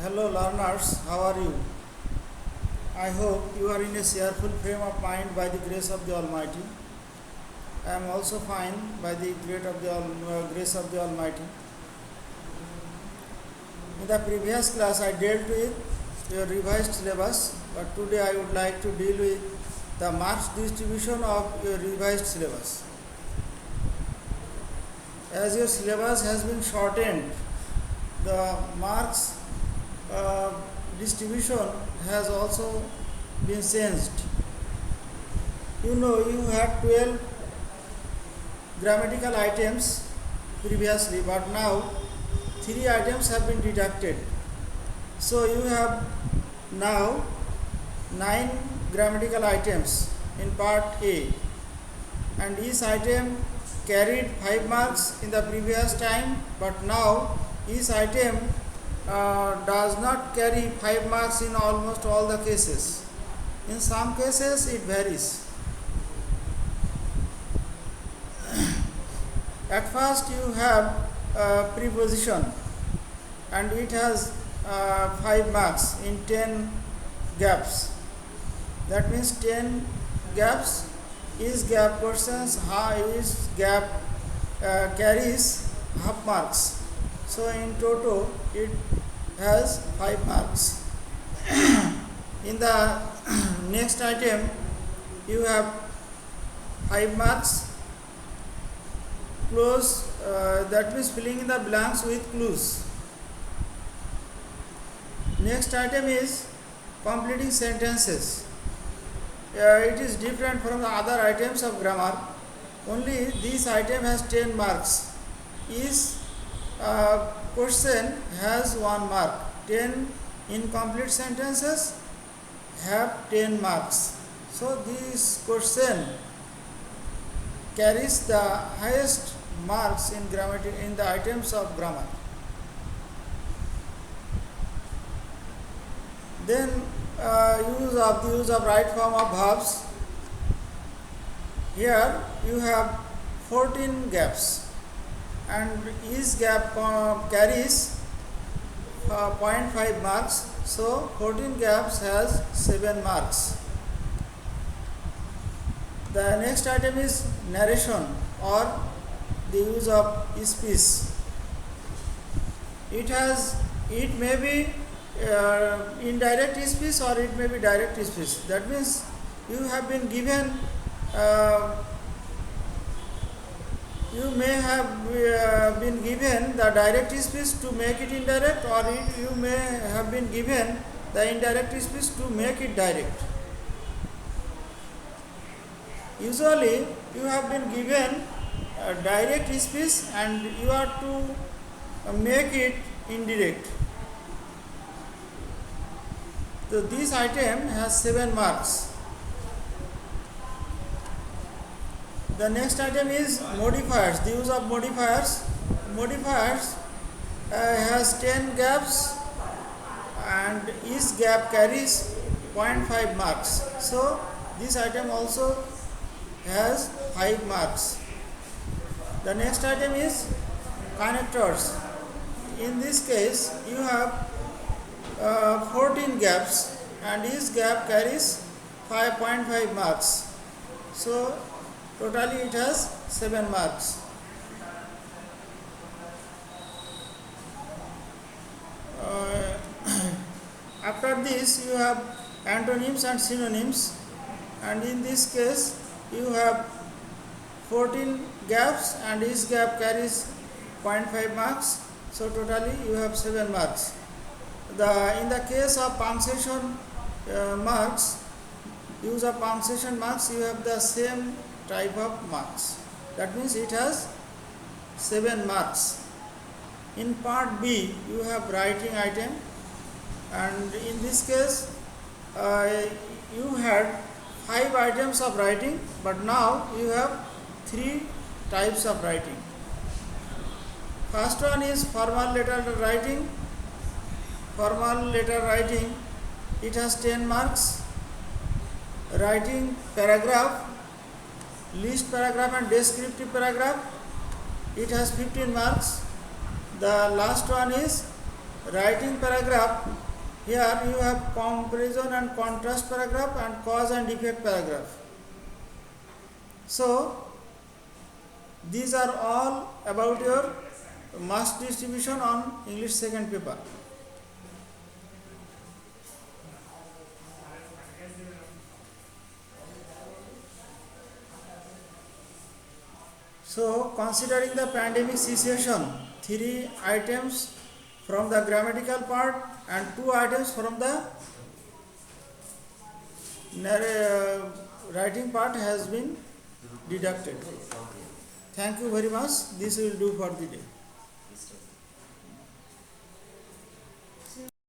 Hello learners, how are you? I hope you are in a cheerful frame of mind by the grace of the Almighty. I am also fine by the grace of the Almighty. In the previous class I dealt with your revised syllabus, but today I would like to deal with the marks distribution of your revised syllabus. As your syllabus has been shortened, the marks distribution has also been changed. You know, you had 12 grammatical items previously, but now 3 items have been deducted. So you have now 9 grammatical items in part A, and each item carried 5 marks in the previous time, but now each item does not carry 5 marks in almost all the cases. In some cases it varies. At first you have preposition, and it has 5 marks in 10 gaps. That means 10 gaps. Each gap persons, each gap carries half marks. So in total it has 5 marks. In the next item you have 5 marks. Close, that means filling in the blanks with clues. Next item is completing sentences. It is different from the other items of grammar. Only this item has 10 marks. Each question has 1 mark. 10 incomplete sentences have 10 marks. So this question carries the highest marks in the items of grammar. Then use of right form of verbs. Here you have 14 gaps, and each gap carries 0.5 marks. So 14 gaps has 7 marks. The next item is narration or the use of speech. It may be indirect speech or it may be direct speech. That means you have been given you may have been given the direct speech to make it indirect, or you may have been given the indirect speech to make it direct. Usually you have been given a direct speech and you are to make it indirect. So this item has 7 marks. The next item is modifiers. The use of modifiers. Modifiers has 10 gaps, and each gap carries 0.5 marks. So this item also has 5 marks. The next item is connectors. In this case you have 14 gaps, and each gap carries 5.5 marks. So totally it has 7 marks. After this you have antonyms and synonyms, and in this case you have 14 gaps and each gap carries 0.5 marks. So totally you have 7 marks. In the case of punctuation marks, use of punctuation marks, you have the same type of marks. That means it has 7 marks. In part B you have writing item, and in this case you had 5 items of writing, but now you have 3 types of writing. First one is formal letter writing. Formal letter writing, it has 10 marks. Writing paragraph, list paragraph and descriptive paragraph, it has 15 marks. The last one is writing paragraph, here you have comparison and contrast paragraph and cause and effect paragraph. So these are all about your marks distribution on English second paper. So considering the pandemic situation, 3 items from the grammatical part and 2 items from the writing part has been deducted. Thank you very much. This will do for the day.